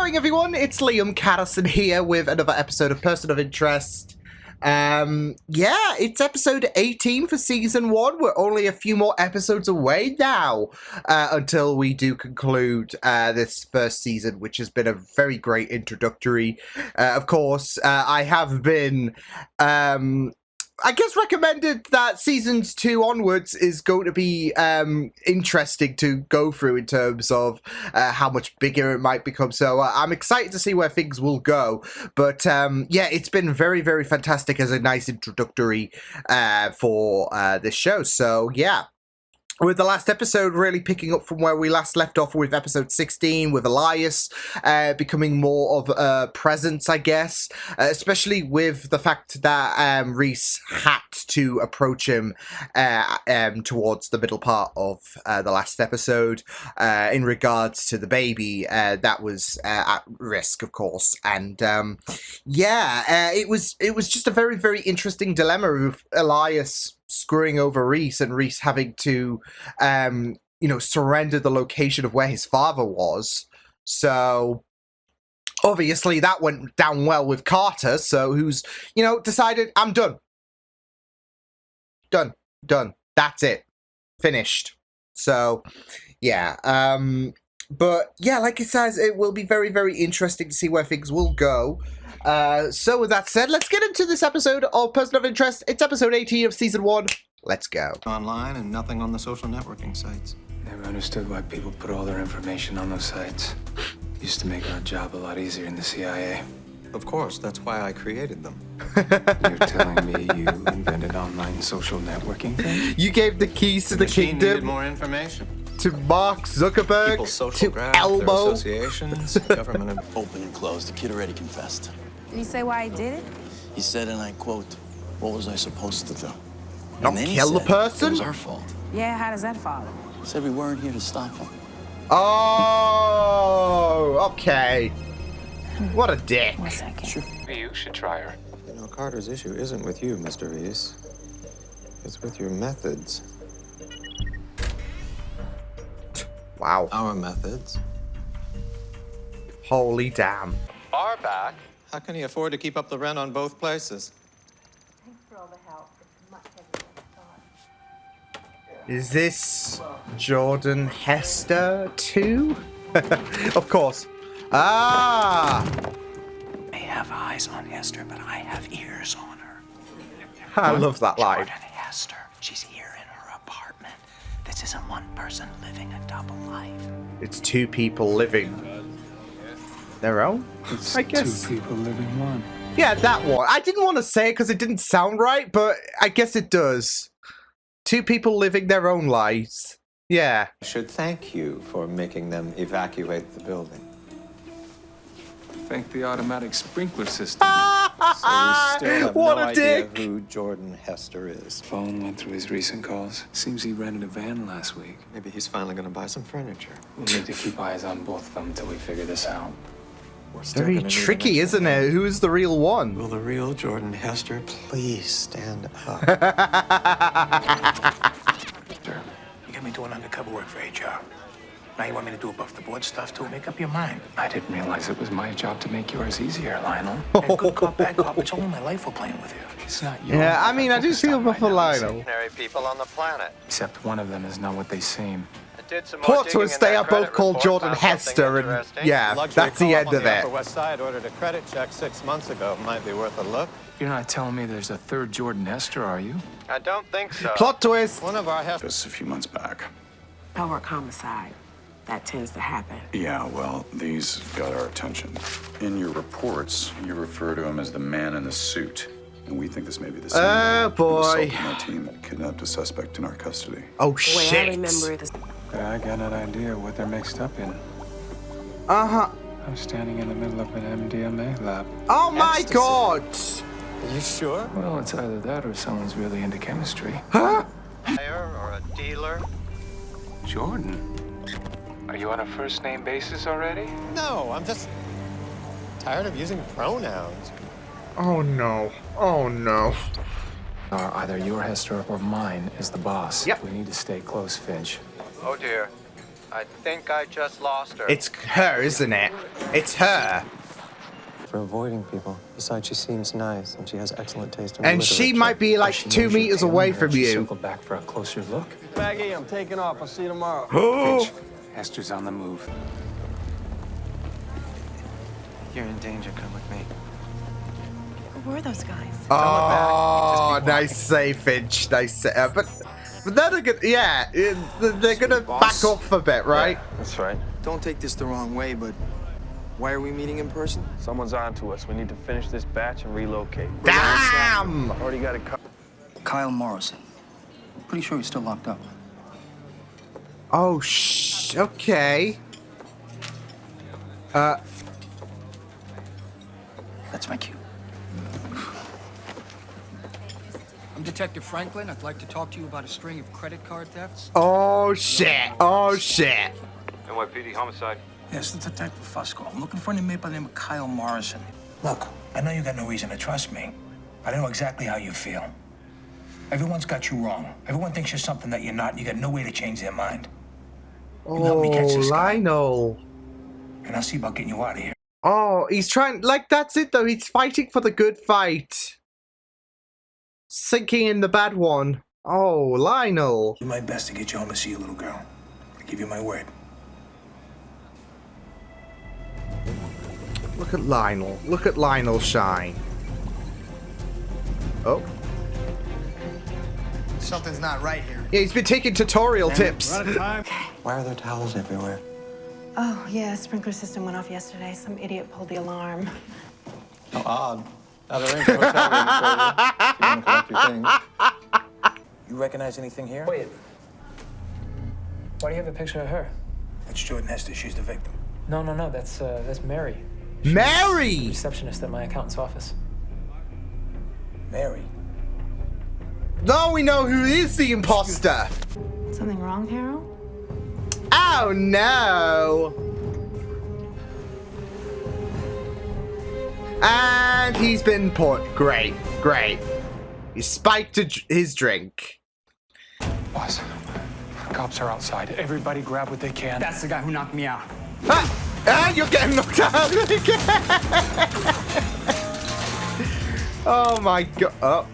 going, everyone? It's Liam Catterson here with another episode of Person of Interest. Yeah, it's episode 18 for season 1. We're only a few more episodes away now until we do conclude this first season, which has been a very great introductory. Of course, I have been I guess recommended that seasons 2 onwards is going to be interesting to go through in terms of how much bigger it might become. So I'm excited to see where things will go. But yeah, it's been very, very fantastic as a nice introductory for this show. So yeah. With the last episode really picking up from where we last left off with episode 16, with Elias becoming more of a presence, I guess, especially with the fact that Rhys had to approach him towards the middle part of the last episode in regards to the baby that was at risk, of course. And yeah, it was just a very, very interesting dilemma with Elias screwing over Rhys and Rhys having to, surrender the location of where his father was. So obviously that went down well with Carter, so who's, decided, I'm done. Done. That's it. Finished. So, yeah. But yeah, like it says, it will be very, very interesting to see where things will go. So with that said, let's get into this episode of Person of Interest. It's episode 18 of season 1. Let's go. Online and nothing on the social networking sites. Never understood why people put all their information on those sites. Used to make our job a lot easier in the CIA. Of course, that's why I created them. You're telling me you invented online social networking things? You gave the keys to the Machine kingdom needed more information. to Mark Zuckerberg, People's social to graph, their Elmo. associations, government and Open and closed. The kid already confessed. Did he say why he did it? He said, and I quote, "What was I supposed to do?" Not And then he kill the said person? It was our fault. Yeah, how does that follow? He said we weren't here to stop him. Oh, okay. What a dick. 1 second. Sure. You should try her. You know, Carter's issue isn't with you, Mr. Reese. It's with your methods. Wow. Our methods Holy damn. are back. How can he afford to keep up the rent on both places? Thanks for all the help. It's much heavier than I thought. Is this Jordan Hester too? Of course. Ah! I have eyes on Hester, but I have ears on her. I love that line. Jordan Hester. She's here in her apartment. This isn't one person living a double life. It's 2 people living their own, It's I guess. 2 people living one. Yeah, that one. I didn't want to say it because it didn't sound right, but I guess it does. 2 people living their own lives. Yeah. I should thank you for making them evacuate the building. Thank the automatic sprinkler system. So we still have What no a idea dick. who Jordan Hester is. Phone went through his recent calls. Seems he rented a van last week. Maybe he's finally going to buy some furniture. We'll need to keep eyes on both of them until we figure this out. We're still Very gonna need an tricky, isn't it? Who is the real one? Will the real Jordan Hester please stand up? Sir, you got me doing undercover work for HR. Now you want me to do above the board stuff too? Make up your mind. I didn't realize it was my job to make yours easier, Lionel. Hey, good cop, bad cop. It's only my life we're playing with here. It's not your Yeah, I life. mean, I do Focus feel on right for now. Lionel. Ordinary people on the planet. Except one of them is not what they seem. Plot twist, they are both called Jordan Hester, and yeah, that's the end of it. Upper West Side ordered a credit check 6 months ago. Might be worth a look. You're not telling me there's a third Jordan Hester, are you? I don't think so. Plot twist. One of our Hester. Just a few months back. Pelwork homicide. That tends to happen. Yeah, well, these got our attention. In your reports, you refer to him as the man in the suit. And we think this may be the same man who boy. assaulted my team and kidnapped a suspect in our custody. Oh, Way I shit. remember this. Yeah, I got an idea what they're mixed up in. Uh-huh. I'm standing in the middle of an MDMA lab. Oh, my Ecstasy. God. Are you sure? Well, it's either that or someone's really into chemistry. Huh? Buyer or a dealer? Jordan. Are you on a first name basis already? No, I'm just tired of using pronouns. Oh, no. Oh, no. Or either your Hester or mine is the boss. Yep. We need to stay close, Finch. Oh dear. I think I just lost her. It's her, isn't it? It's her. For avoiding people. Besides, she seems nice, and she has excellent taste in And she literature. might be like She 2 knows you're meters tailing away her. from She you. circled back for a closer look. Maggie, I'm taking off. I'll see you tomorrow. Finch, Esther's on the move. You're in danger. Come with me. Who were those guys? Oh, nice save, Finch. Nice save. But then they're gonna, yeah, they're gonna back off a bit, right? That's right. Don't take this the wrong way, but why are we meeting in person? Someone's on to us. We need to finish this batch and relocate. Damn! Already got it covered. Kyle Morrison. Pretty sure he's still locked up. Oh, okay. That's my cue. I'm Detective Franklin. I'd like to talk to you about a string of credit card thefts. Oh, shit. Oh, shit. NYPD homicide. Yes, the Detective Fusco. I'm looking for an inmate by the name of Kyle Morrison. Look, I know you got no reason to trust me, but I know exactly how you feel. Everyone's got you wrong. Everyone thinks you're something that you're not, and you got no way to change their mind. You help me catch this guy, Lionel. and I'll see about getting you out of here. Oh, he's trying, like, that's it, though. He's fighting for the good fight. Sinking in the bad one. Oh, Lionel. Do my best to get you home to see your little girl. I give you my word. Look at Lionel. Look at Lionel shine. Oh. Something's not right here. Yeah, he's been taking tutorial tips. Why are there towels everywhere? Oh, yeah, sprinkler system went off yesterday. Some idiot pulled the alarm. How odd. Now they're in the hotel room for you. You want to collect your things. You recognize anything here? Wait. Why do you have a picture of her? That's Jordan Hester. She's the victim. No, that's Mary. Mary! Receptionist at my accountant's office. Mary. Now we know who is the imposter. Something wrong, Harold? Oh, no. And he's been put. Great, great. He spiked his drink. Boss, cops are outside. Everybody grab what they can. That's the guy who knocked me out. Ah, and you're getting knocked out again. Oh my god. Oh.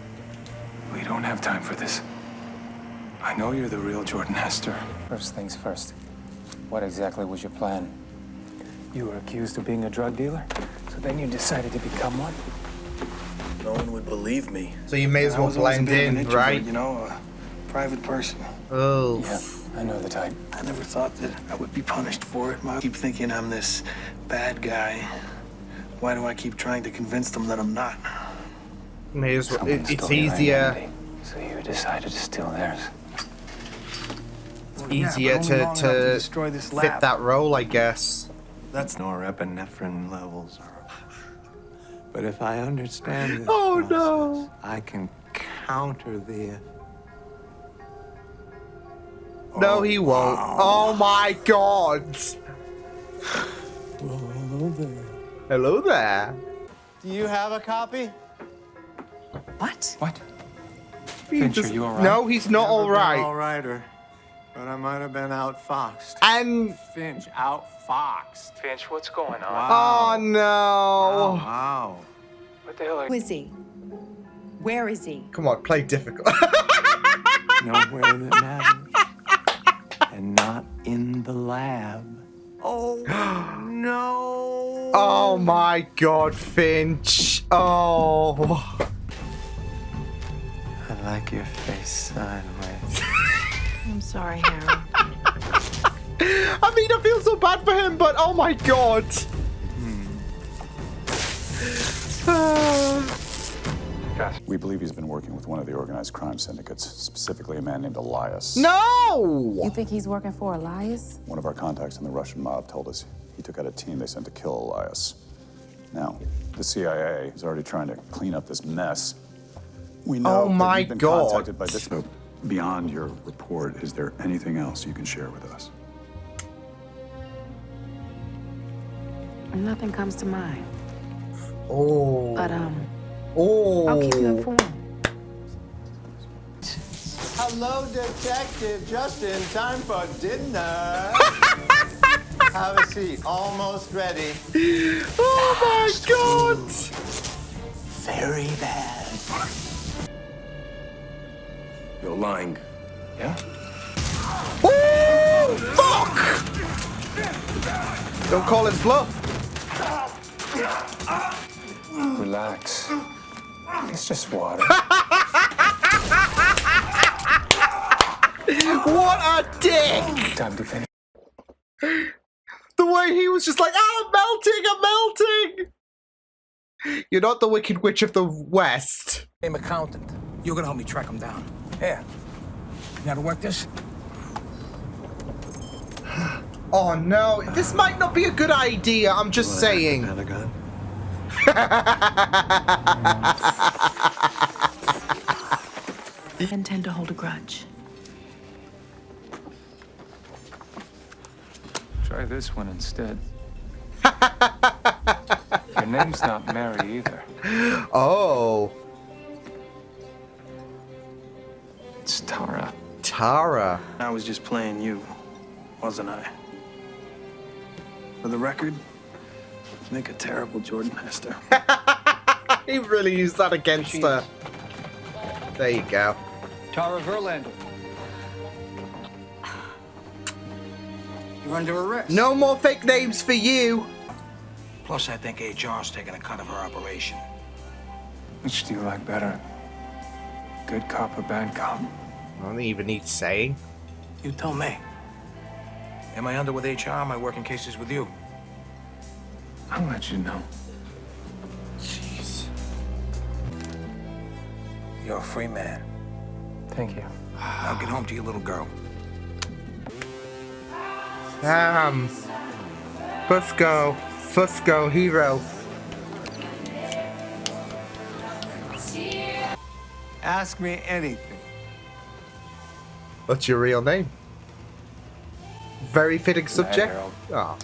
We don't have time for this. I know you're the real Jordan Hester. First things first. What exactly was your plan? You were accused of being a drug dealer, so then you decided to become one? No one would believe me. So you may as I well was always a blend bit of an in, introvert, right? You know, a private person. Oh. Yeah, I know the type. I never thought that I would be punished for it. I keep thinking I'm this bad guy. Why do I keep trying to convince them that I'm not? May as well. Someone It's stole your easier. identity, so you decided to steal theirs. Easier to destroy this fit lab. that role, I guess. That's norepinephrine levels are. But if I understand this Oh, process, no. I can counter the. No, he won't. Oh my god. Well, hello there. Hello there. Do you have a copy? What? What? He Finch, just- are you all right? No, he's not all All right. righter, but I might have been outfoxed. And Finch, outfoxed. Finch, what's going on? oh no. Wow. What the hell are Who is he? Where is he? Come on, play difficult. Nowhere that matters. And not in the lab. Oh, no. Oh my god, Finch. Oh. I like your face sideways. I'm sorry, Harold. I mean, I feel so bad for him, but oh my god. We believe he's been working with one of the organized crime syndicates, specifically a man named Elias. No! You think he's working for Elias? One of our contacts in the Russian mob told us he took out a team they sent to kill Elias. Now, the CIA is already trying to clean up this mess. We know Oh my that you've been God. contacted by this. So, beyond your report, is there anything else you can share with us? Nothing comes to mind. Oh. But Oh. I'll keep you informed. Hello, Detective. Just in time for dinner. Have a seat. Almost ready. Oh my god! Very bad. You're lying. Yeah? Oh, fuck! Don't call him bluff. Relax. It's just water. What a dick! Time to finish. The way he was just like, I'm melting! You're not the Wicked Witch of the West. I'm accountant. You're gonna help me track him down. Here. You know how to work this? Oh no, this might not be a good idea, I'm just saying. Pentagon. I intend to hold a grudge. Try this one instead. Your name's not Mary either. Oh. It's Tara. Tara. I was just playing you, wasn't I? For the record, make a terrible Jordan Hester. He really used that against her. There you go. Tara Verlander. You're under arrest. No more fake names for you. Plus, I think HR's taking a cut of her operation. Which do you like better? Good cop or bad cop? I don't even need saying. You tell me. Am I under with HR? Am I working cases with you? I'll let you know. Jeez. You're a free man. Thank you. Now get home to your little girl. Damn. Fusco, hero. Ask me anything. What's your real name? Very fitting subject. Harold. Oh.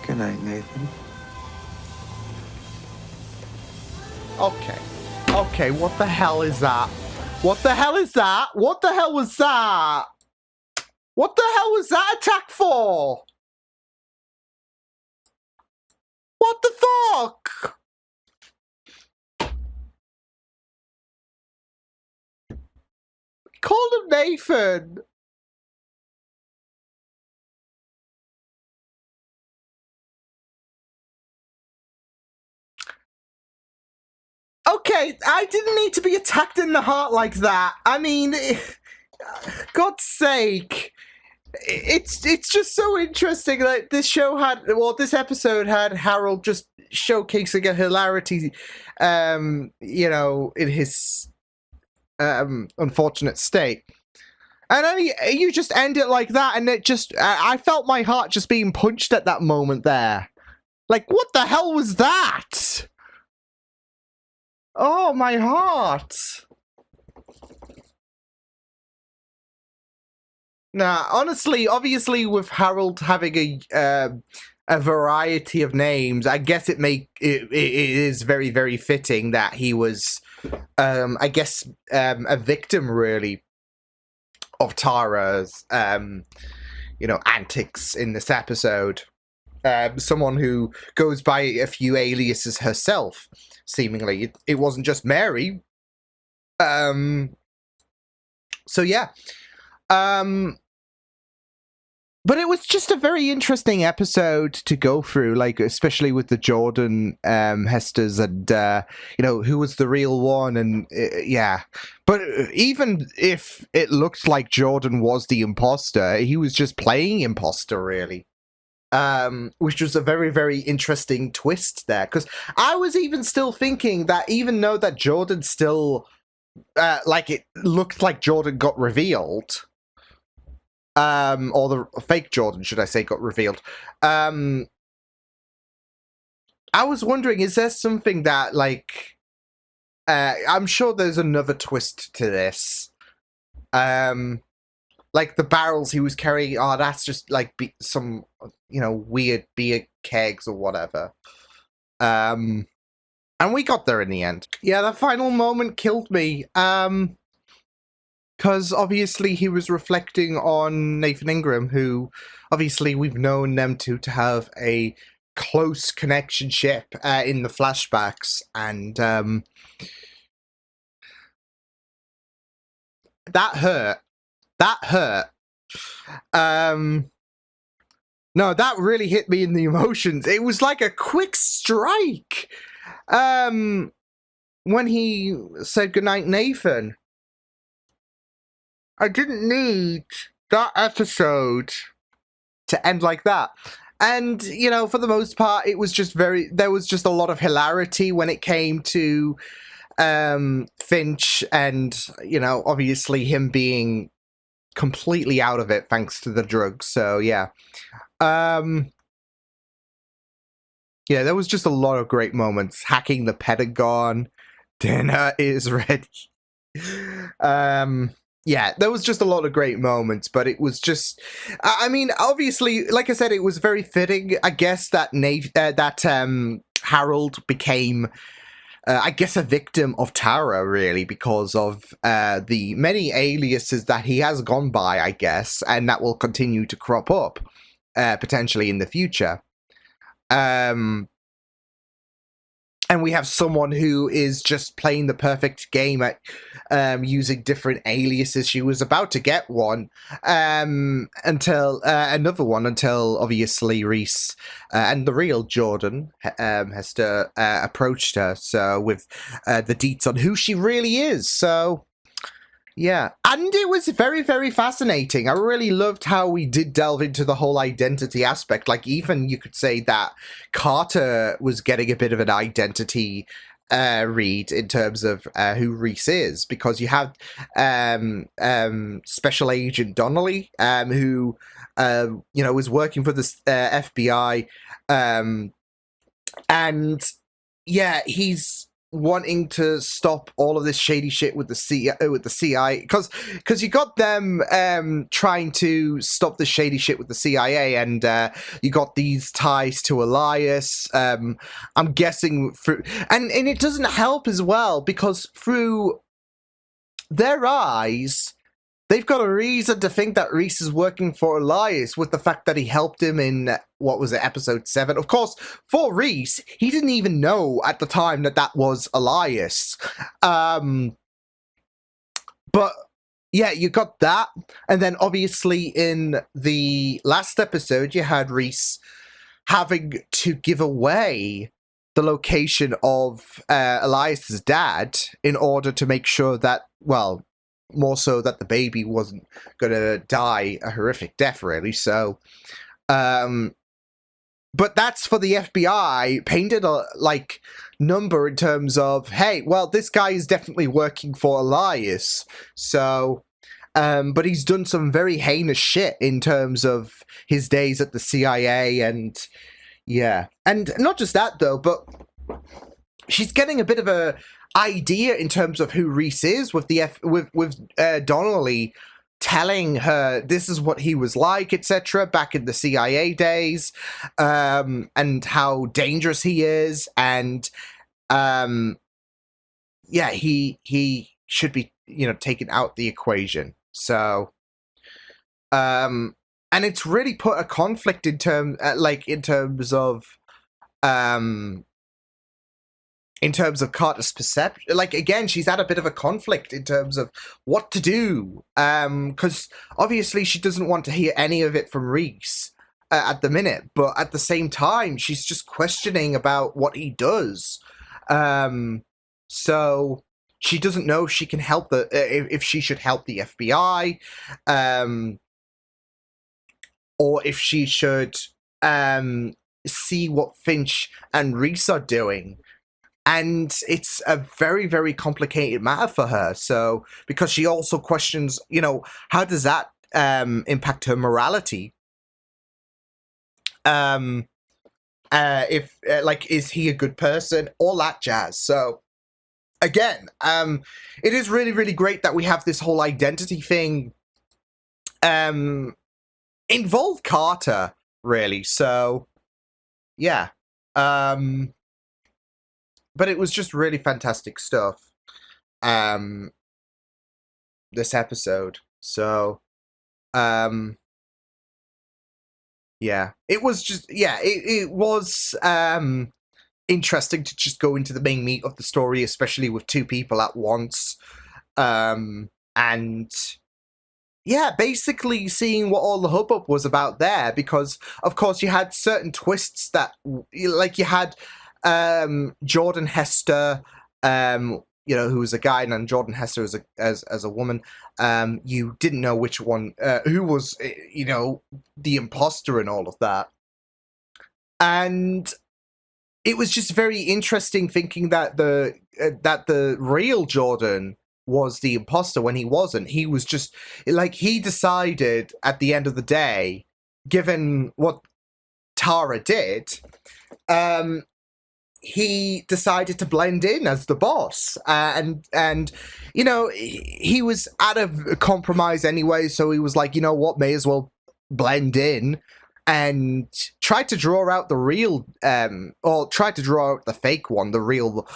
Good night, Nathan. Okay, what the hell is that? What the hell is that? What the hell was that? What the hell was that attack for? What the fuck? Call him Nathan. Okay, I didn't need to be attacked in the heart like that. I mean, God's sake. It's just so interesting that this episode had Harold just showcasing a hilarity, you know, in his unfortunate state. And then you just end it like that, and it just, I felt my heart just being punched at that moment there. Like, what the hell was that? Oh, my heart. Nah, honestly, obviously, with Harold having a variety of names, I guess it is very, very fitting that he was, I guess, a victim, really, of Tara's, you know, antics in this episode. Someone who goes by a few aliases herself, seemingly. It wasn't just Mary. So, yeah. But it was just a very interesting episode to go through, like, especially with the Jordan Hesters and, you know, who was the real one, and, yeah. But even if it looked like Jordan was the imposter, he was just playing imposter, really. Which was a very, very interesting twist there, because I was even still thinking that even though that Jordan still, like, it looked like Jordan got revealed, or the fake Jordan, should I say, got revealed. I was wondering, is there something that, like, I'm sure there's another twist to this. Like the barrels he was carrying, oh, that's just like some, you know, weird beer kegs or whatever. And And we got there in the end. Yeah, the final moment killed me. Because obviously he was reflecting on Nathan Ingram, who obviously we've known them two to have a close connectionship in the flashbacks. And that hurt. That hurt. No, that really hit me in the emotions. It was like a quick strike. When he said goodnight, Nathan. I didn't need that episode to end like that. And, you know, for the most part, it was just there was just a lot of hilarity when it came to Finch and, you know, obviously him being completely out of it thanks to the drugs. So, yeah. Yeah, there was just a lot of great moments. Hacking the Pentagon. Dinner is ready. Yeah, there was just a lot of great moments, but it was just... I mean, obviously, like I said, it was very fitting, I guess, that Harold became, I guess, a victim of Tara, really, because of the many aliases that he has gone by, I guess, and that will continue to crop up, potentially in the future. And we have someone who is just playing the perfect game at using different aliases. She was about to get one until another one, until obviously Reese and the real Jordan Hester approached her. So with the deets on who she really is. So yeah, and it was very, very fascinating. I really loved how we did delve into the whole identity aspect. Like, even you could say that Carter was getting a bit of an identity read in terms of who Reese is, because you have Special Agent Donnelly, who you know, was working for the FBI, and yeah, he's wanting to stop all of this shady shit with the CIA, because you got them trying to stop the shady shit with the CIA, and you got these ties to Elias. I'm guessing through, and it doesn't help as well, because through their eyes, they've got a reason to think that Reese is working for Elias, with the fact that he helped him in, what was it, episode 7? Of course, for Reese, he didn't even know at the time that that was Elias. But, yeah, you got that. And then, obviously, in the last episode, you had Reese having to give away the location of Elias's dad in order to make sure that, well, more so that the baby wasn't gonna die a horrific death, really. So, but that's for the FBI painted a like number in terms of, hey, well, this guy is definitely working for Elias. So, but he's done some very heinous shit in terms of his days at the CIA, and yeah, and not just that though, but she's getting a bit of a idea in terms of who Reese is, with the Donnelly telling her this is what he was like, etc., back in the CIA days, and how dangerous he is, and yeah, he should be, you know, taken out the equation. So, and it's really put a conflict in terms of Carter's perception. Like, again, she's had a bit of a conflict in terms of what to do. Because obviously she doesn't want to hear any of it from Reese at the minute. But at the same time, she's just questioning about what he does. So she doesn't know if she can help if she should help the FBI. Or if she should see what Finch and Reese are doing. And it's a very, very complicated matter for her. So, because she also questions, you know, how does that impact her morality? If like, is he a good person? All that jazz. So, again, it is really, really great that we have this whole identity thing involve Carter, really. So, yeah. but it was just really fantastic stuff. This episode. So, yeah, it was just, it was, interesting to just go into the main meat of the story, especially with two people at once. And yeah, basically seeing what all the hubbub was about there, because of course you had certain twists that, like, you had Jordan Hester, who was a guy, and then Jordan Hester as a woman. You didn't know which one, who was, the imposter and all of that. And it was just very interesting thinking that the real Jordan was the imposter when he wasn't. He was just, like, he decided at the end of the day, given what Tara did, he decided to blend in as the boss. And he was out of compromise anyway, so he was like, you know what, may as well blend in. And tried to draw out the real, or tried to draw out the fake one, the real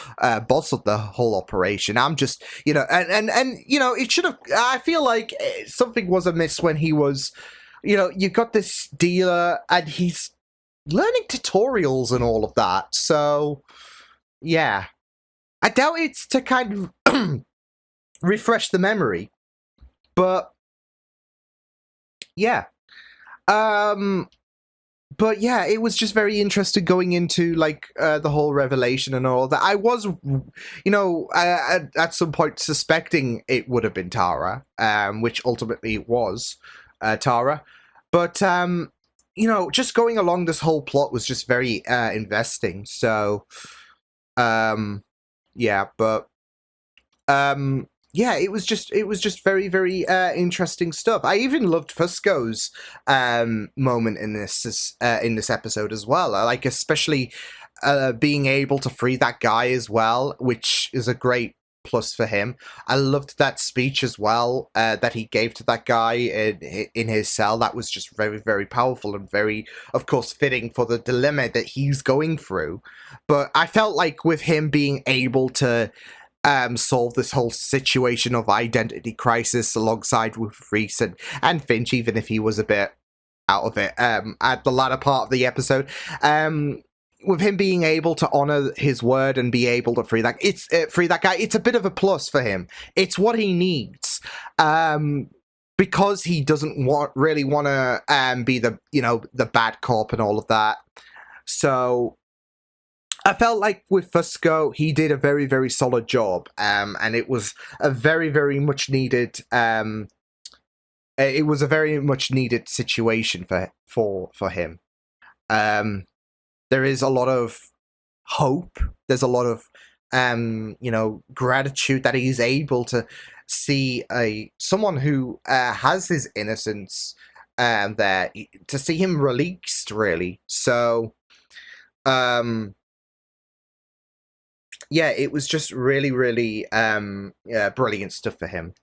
boss of the whole operation. I'm just, and it should have, I feel like something was amiss when he was, you got this dealer and he's learning tutorials and all of that. So, yeah. I doubt it's to kind of refresh the memory. But, yeah. But yeah, it was just very interesting going into, like, the whole revelation and all that. I was, at some point suspecting it would have been Tara, which ultimately it was Tara. But, just going along this whole plot was just very investing. So, yeah, but, yeah, it was just very, very interesting stuff. I even loved Fusco's moment in this episode as well. I like, especially being able to free that guy as well, which is a great plus for him. I loved that speech as well that he gave to that guy in his cell. That was just very, very powerful and very, of course, fitting for the dilemma that he's going through. But I felt like with him being able to solve this whole situation of identity crisis alongside with Reese and Finch, even if he was a bit out of it at the latter part of the episode, with him being able to honor his word and be able to free that guy, it's a bit of a plus for him. It's what he needs, because he doesn't really want to be the bad cop and all of that. So I felt like with Fusco, he did a very, very solid job, and it was a very, very much needed. It was a very much needed situation for him. There is a lot of hope. There's a lot of gratitude that he's able to see someone who has his innocence there, to see him released, really. So, yeah, it was just really, really brilliant stuff for him.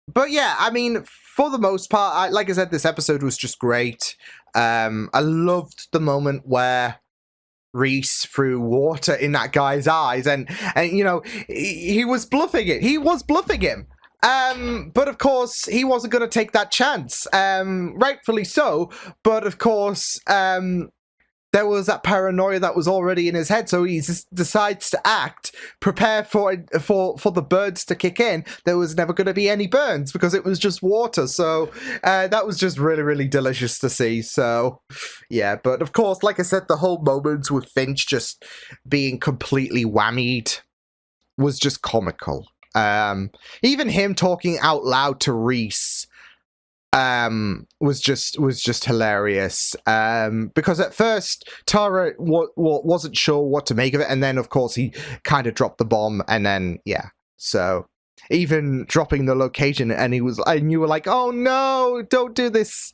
But yeah, I mean, for the most part, like I said, this episode was just great. I loved the moment where Reese threw water in that guy's eyes, and he was bluffing it. He was bluffing him. But of course, he wasn't going to take that chance. Rightfully so. But of course, there was that paranoia that was already in his head, so he just decides to act, prepare for the birds to kick in. There was never going to be any burns because it was just water. So that was just really, really delicious to see. So yeah, but of course, like I said, the whole moments with Finch just being completely whammied was just comical. Even him talking out loud to Reese was just hilarious, because at first Tara wasn't sure what to make of it, and then of course he kind of dropped the bomb, and then yeah, so even dropping the location, and you were like, oh no, don't do this,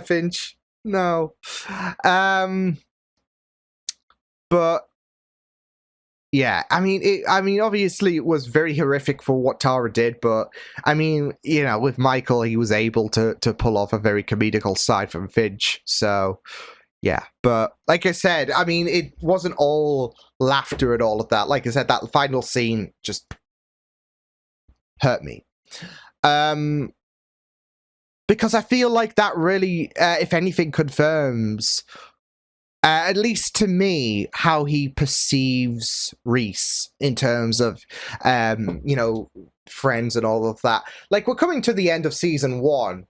Finch, no. But yeah, I mean, obviously it was very horrific for what Tara did, but I mean, with Michael, he was able to pull off a very comedical side from Finch. So, Yeah, but like I said, I mean, it wasn't all laughter and all of that. Like I said, that final scene just hurt me. Because I feel like that really, if anything, confirms, at least to me, how he perceives Reese in terms of, you know, friends and all of that. Like, we're coming to the end of season 1.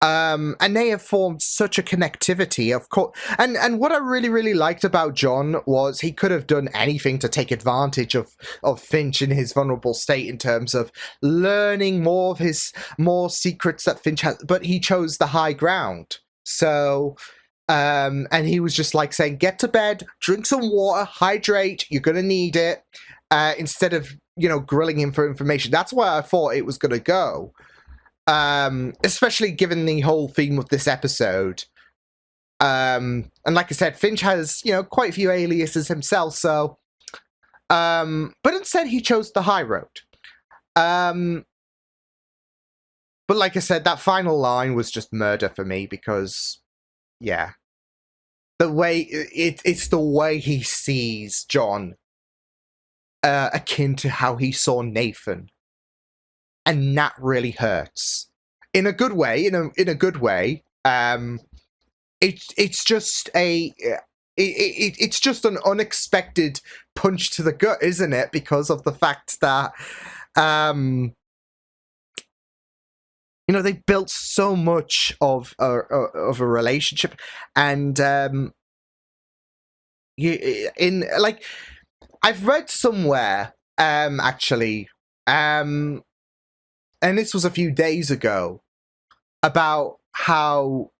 And they have formed such a connectivity, of course. And what I really, really liked about John was he could have done anything to take advantage of Finch in his vulnerable state in terms of learning more secrets that Finch has, but he chose the high ground. So, and he was just like saying, get to bed, drink some water, hydrate, you're gonna need it, instead of, you know, grilling him for information. That's where I thought it was gonna go. Especially given the whole theme of this episode. And like I said, Finch has, you know, quite a few aliases himself, so... but instead he chose the high road. But like I said, that final line was just murder for me because, yeah. The way, it's the way he sees John, akin to how he saw Nathan. And that really hurts. In a good way, in a good way. It's just it's just an unexpected punch to the gut, isn't it? Because of the fact that you know, they built so much of a relationship, and like I've read somewhere actually and this was a few days ago, about how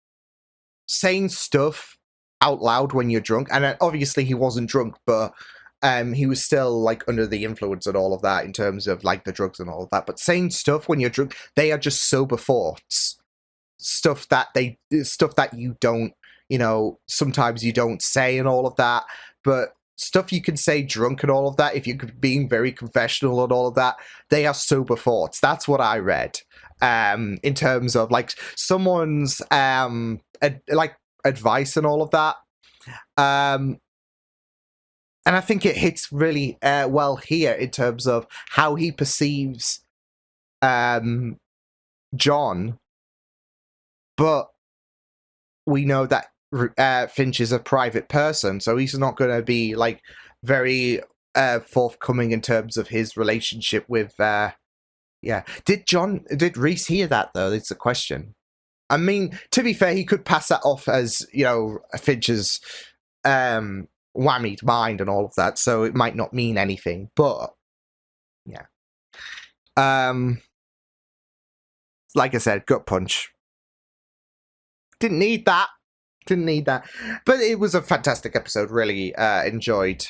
saying stuff out loud when you're drunk, and obviously he wasn't drunk, but he was still like under the influence and all of that in terms of like the drugs and all of that, but saying stuff when you're drunk, they are just sober thoughts. Stuff that you don't, you know, sometimes you don't say and all of that, but stuff you can say drunk and all of that, if you're being very confessional and all of that, they are sober thoughts. That's what I read. In terms of like someone's like advice and all of that. And I think it hits really well here in terms of how he perceives John. But we know that Finch is a private person, so he's not going to be like very forthcoming in terms of his relationship with yeah. Did Reese hear that though? It's a question. I mean, to be fair, he could pass that off as, you know, Finch's whammied mind and all of that, so it might not mean anything, but yeah. Like I said, gut punch. Didn't need that. But it was a fantastic episode. Really enjoyed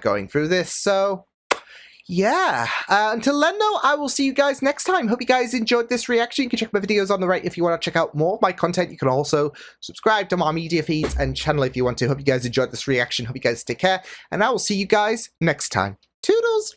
going through this. So, yeah. Until then, though, I will see you guys next time. Hope you guys enjoyed this reaction. You can check my videos on the right if you want to check out more of my content. You can also subscribe to my media feeds and channel if you want to. Hope you guys enjoyed this reaction. Hope you guys take care. And I will see you guys next time. Toodles!